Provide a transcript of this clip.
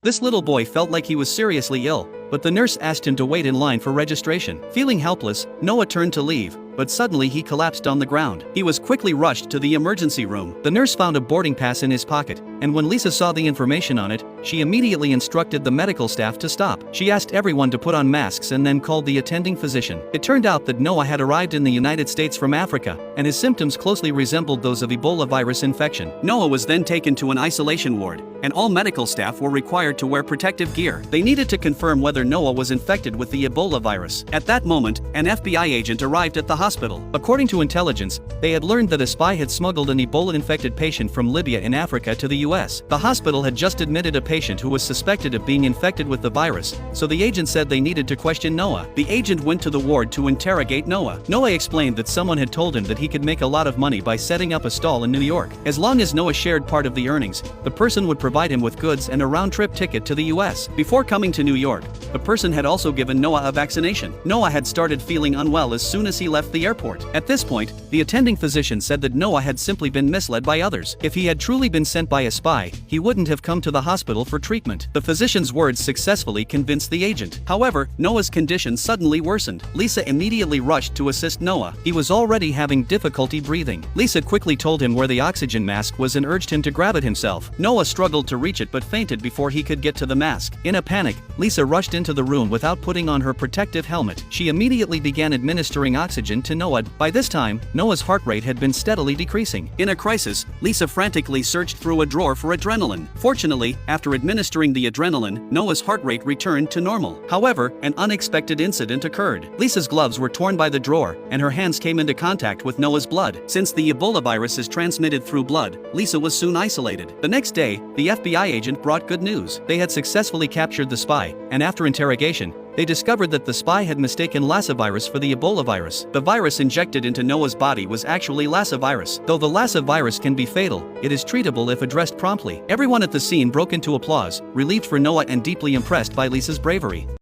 This little boy felt like he was seriously ill, but the nurse asked him to wait in line for registration. Feeling helpless, Noah turned to leave, but suddenly he collapsed on the ground. He was quickly rushed to the emergency room. The nurse found a boarding pass in his pocket, and when Lisa saw the information on it, she immediately instructed the medical staff to stop. She asked everyone to put on masks and then called the attending physician. It turned out that Noah had arrived in the United States from Africa, and his symptoms closely resembled those of Ebola virus infection. Noah was then taken to an isolation ward, and all medical staff were required to wear protective gear. They needed to confirm whether Noah was infected with the Ebola virus. At that moment, an FBI agent arrived at the hospital. According to intelligence, they had learned that a spy had smuggled an Ebola-infected patient from Libya in Africa to the US. The hospital had just admitted a patient who was suspected of being infected with the virus, so the agent said they needed to question Noah. The agent went to the ward to interrogate Noah. Noah explained that someone had told him that he could make a lot of money by setting up a stall in New York. As long as Noah shared part of the earnings, the person would provide him with goods and a round-trip ticket to the US. Before coming to New York, the person had also given Noah a vaccination. Noah had started feeling unwell as soon as he left the airport. At this point, the attending physician said that Noah had simply been misled by others. If he had truly been sent by a spy, he wouldn't have come to the hospital for treatment. The physician's words successfully convinced the agent. However, Noah's condition suddenly worsened. Lisa immediately rushed to assist Noah. He was already having difficulty breathing. Lisa quickly told him where the oxygen mask was and urged him to grab it himself. Noah struggled to reach it but fainted before he could get to the mask. In a panic, Lisa rushed into the room without putting on her protective helmet. She immediately began administering oxygen to Noah. By this time, Noah's heart rate had been steadily decreasing. In a crisis, Lisa frantically searched through a drawer for adrenaline. Fortunately, after administering the adrenaline, Noah's heart rate returned to normal. However, an unexpected incident occurred. Lisa's gloves were torn by the drawer, and her hands came into contact with Noah's blood. Since the Ebola virus is transmitted through blood, Lisa was soon isolated. The next day, the FBI agent brought good news. They had successfully captured the spy, and after interrogation, they discovered that the spy had mistaken Lassa virus for the Ebola virus. The virus injected into Noah's body was actually Lassa virus. Though the Lassa virus can be fatal, it is treatable if addressed promptly. Everyone at the scene broke into applause, relieved for Noah and deeply impressed by Lisa's bravery.